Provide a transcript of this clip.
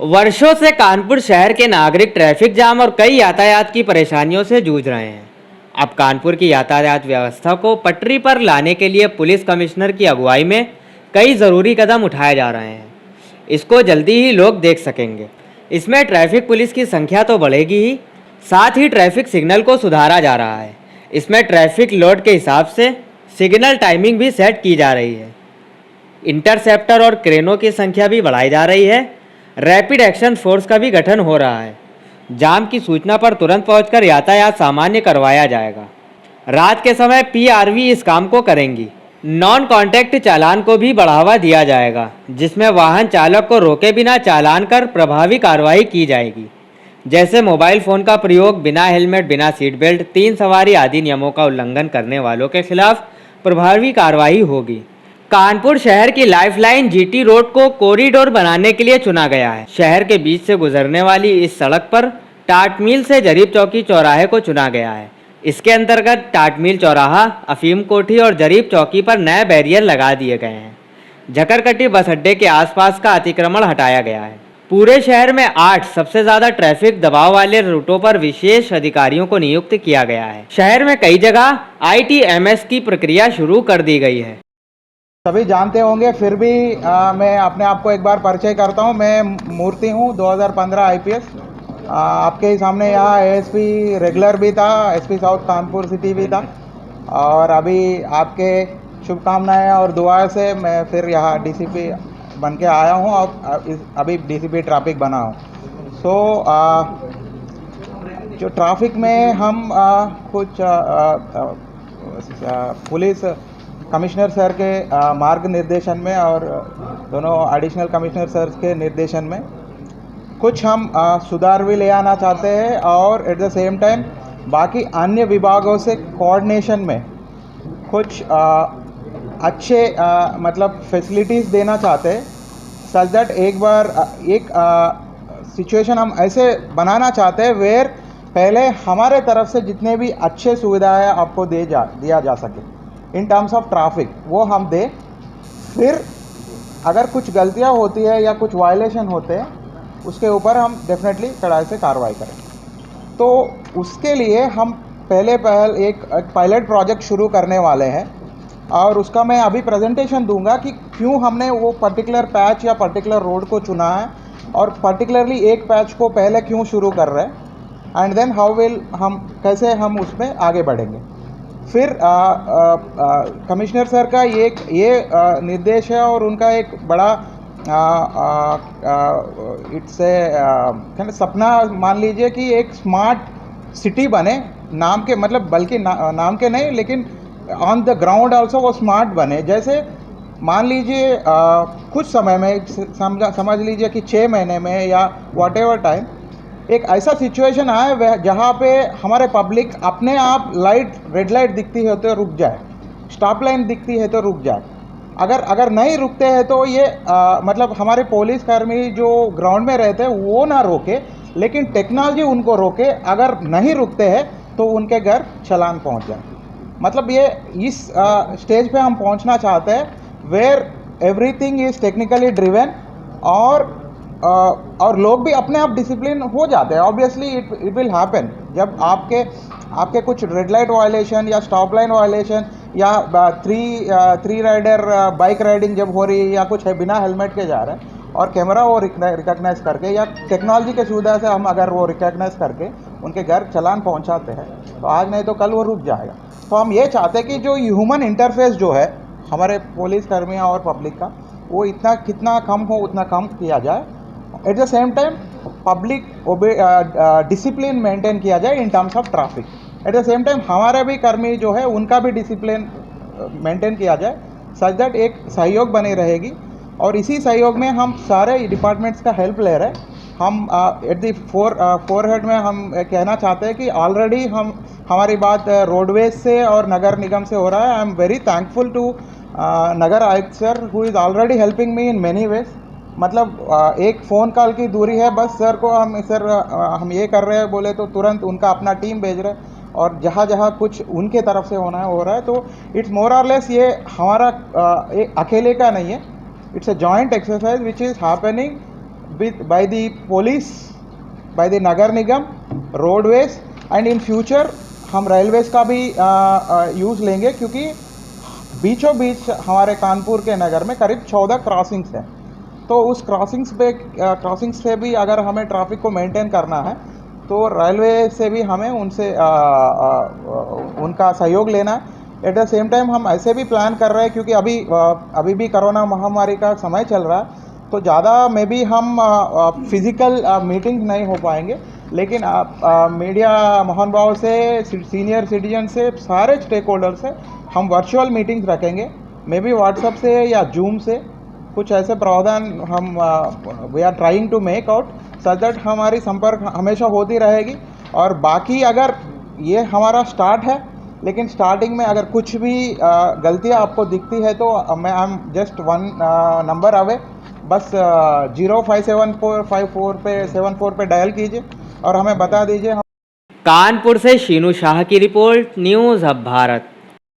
वर्षों से कानपुर शहर के नागरिक ट्रैफिक जाम और कई यातायात की परेशानियों से जूझ रहे हैं। अब कानपुर की यातायात व्यवस्था को पटरी पर लाने के लिए पुलिस कमिश्नर की अगुवाई में कई ज़रूरी कदम उठाए जा रहे हैं। इसको जल्दी ही लोग देख सकेंगे। इसमें ट्रैफिक पुलिस की संख्या तो बढ़ेगी ही, साथ ही ट्रैफिक सिग्नल को सुधारा जा रहा है। इसमें ट्रैफिक लोड के हिसाब से सिग्नल टाइमिंग भी सेट की जा रही है। इंटरसेप्टर और क्रेनों की संख्या भी बढ़ाई जा रही है। रैपिड एक्शन फोर्स का भी गठन हो रहा है। जाम की सूचना पर तुरंत पहुंचकर यातायात सामान्य करवाया जाएगा। रात के समय पीआरवी इस काम को करेंगी। नॉन कॉन्टैक्ट चालान को भी बढ़ावा दिया जाएगा, जिसमें वाहन चालक को रोके बिना चालान कर प्रभावी कार्रवाई की जाएगी। जैसे मोबाइल फ़ोन का प्रयोग, बिना हेलमेट, बिना सीट बेल्ट, 3 सवारी आदि नियमों का उल्लंघन करने वालों के खिलाफ प्रभावी कार्रवाई होगी। कानपुर शहर की लाइफलाइन जीटी रोड को कॉरिडोर बनाने के लिए चुना गया है। शहर के बीच से गुजरने वाली इस सड़क पर टाट मिल से जरीब चौकी चौराहे को चुना गया है। इसके अंतर्गत टाट मिल चौराहा, अफीम कोठी और जरीब चौकी पर नए बैरियर लगा दिए गए हैं। झकरकटी बस अड्डे के आसपास का अतिक्रमण हटाया गया है। पूरे शहर में 8 सबसे ज्यादा ट्रैफिक दबाव वाले रूटों पर विशेष अधिकारियों को नियुक्त किया गया है। शहर में कई जगह ITMS की प्रक्रिया शुरू कर दी गई है। सभी जानते होंगे, फिर भी मैं अपने आप को एक बार परिचय करता हूं। मैं मूर्ति हूं, 2015 IPS। आपके ही सामने यहाँ ASP रेगुलर भी था, SP साउथ कानपुर सिटी भी था, और अभी आपके शुभकामनाएं और दुआएं से मैं फिर यहाँ DCP बन के आया हूँ और अभी DCP ट्रैफिक बना हूँ। जो ट्रैफिक में हम कुछ पुलिस कमिश्नर सर के मार्ग निर्देशन में और दोनों एडिशनल कमिश्नर सर के निर्देशन में कुछ हम सुधार भी ले आना चाहते हैं, और एट द सेम टाइम बाकी अन्य विभागों से कोऑर्डिनेशन में कुछ अच्छे मतलब फैसिलिटीज़ देना चाहते हैं, सच दैट एक सिचुएशन हम ऐसे बनाना चाहते हैं वेयर पहले हमारे तरफ से जितने भी अच्छे सुविधाएं आपको दिया जा सके इन टर्म्स ऑफ ट्रैफिक, वो हम दें। फिर अगर कुछ गलतियां होती है या कुछ वायलेशन होते हैं, उसके ऊपर हम डेफिनेटली कड़ाई से कार्रवाई करें। तो उसके लिए हम पहले एक पायलट प्रोजेक्ट शुरू करने वाले हैं, और उसका मैं अभी प्रेजेंटेशन दूंगा कि क्यों हमने वो पर्टिकुलर पैच या पर्टिकुलर रोड को चुना है, और पर्टिकुलरली एक पैच को पहले क्यों शुरू कर रहे हैं, एंड देन कैसे हम उसमें आगे बढ़ेंगे। फिर कमिश्नर सर का ये निर्देश है, और उनका एक बड़ा इट्स ए सपना मान लीजिए कि एक स्मार्ट सिटी बने, नाम के मतलब बल्कि नाम के नहीं, लेकिन ऑन द ग्राउंड आल्सो वो स्मार्ट बने। जैसे मान लीजिए कुछ समय में समझ लीजिए कि 6 महीने में या वॉट एवर टाइम एक ऐसा सिचुएशन आए जहाँ पे हमारे पब्लिक अपने आप रेड लाइट दिखती है तो रुक जाए, स्टॉप लाइन दिखती है तो रुक जाए। अगर नहीं रुकते हैं तो ये मतलब हमारे पुलिस कर्मी जो ग्राउंड में रहते हैं वो ना रोके, लेकिन टेक्नोलॉजी उनको रोके। अगर नहीं रुकते हैं तो उनके घर चालान पहुंच जाए। मतलब ये इस स्टेज पे हम पहुंचना चाहते हैं where everything is technically driven, और लोग भी अपने आप डिसिप्लिन हो जाते हैं। ऑब्वियसली इट विल हैपन जब आपके कुछ रेड लाइट वायलेशन या स्टॉप लाइन वायलेशन या थ्री राइडर बाइक राइडिंग जब हो रही है, या कुछ है बिना हेलमेट के जा रहे हैं, और कैमरा वो रिकॉग्नाइज करके या टेक्नोलॉजी के सुविधा से हम अगर वो रिकॉग्नाइज करके उनके घर चालान पहुंचाते हैं, तो आज नहीं तो कल वो रुक जाएगा। तो हम ये चाहते हैं कि जो ह्यूमन इंटरफेस जो है हमारे पुलिस कर्मियों और पब्लिक का, वो कितना कम हो उतना कम किया जाए। At the same time public discipline maintain किया जाए in terms of traffic. At the same time हमारे भी कर्मी जो है उनका भी डिसिप्लिन मेंटेन किया जाए, सच दैट एक सहयोग बनी रहेगी। और इसी सहयोग में हम सारे डिपार्टमेंट्स का हेल्प ले रहे हैं। हम एट द फोरहेड में हम कहना चाहते हैं कि ऑलरेडी हमारी बात रोडवेज से और नगर निगम से हो रहा है। I am very thankful to नगर आयुक्त sir who is already helping me in many ways. मतलब एक फ़ोन कॉल की दूरी है, बस सर को हम ये कर रहे हैं बोले तो तुरंत उनका अपना टीम भेज रहे हैं, और जहाँ जहाँ कुछ उनके तरफ से होना है हो रहा है। तो इट्स मोर और लेस ये हमारा अकेले का नहीं है, it's a joint exercise which is happening by the police, by the Nagar Nigam, roadways and in future हम रेलवेज का भी यूज़ लेंगे, क्योंकि बीचों बीच हमारे कानपुर के नगर में करीब 14 क्रॉसिंग्स हैं। तो उस क्रॉसिंग्स पे भी अगर हमें ट्रैफिक को मेंटेन करना है तो रेलवे से भी हमें उनसे उनका सहयोग लेना है। एट द सेम टाइम हम ऐसे भी प्लान कर रहे हैं, क्योंकि अभी भी कोरोना महामारी का समय चल रहा है, तो ज़्यादा में भी हम फिज़िकल मीटिंग नहीं हो पाएंगे, लेकिन मीडिया महानुभाव से, सीनियर सिटीजन से, सारे स्टेक होल्डर से हम वर्चुअल मीटिंग्स रखेंगे, मे बी व्हाट्सएप से या जूम से। कुछ ऐसे प्रावधान हम we are trying to make out such that हमारी संपर्क हमेशा होती रहेगी। और बाकी अगर ये हमारा स्टार्ट है, लेकिन स्टार्टिंग में अगर कुछ भी गलतियाँ आपको दिखती है तो मैं I am just one number away, बस 0574547 पे डायल कीजिए और हमें बता दीजिए। कानपुर से शीनू शाह की रिपोर्ट, न्यूज़ अब भारत।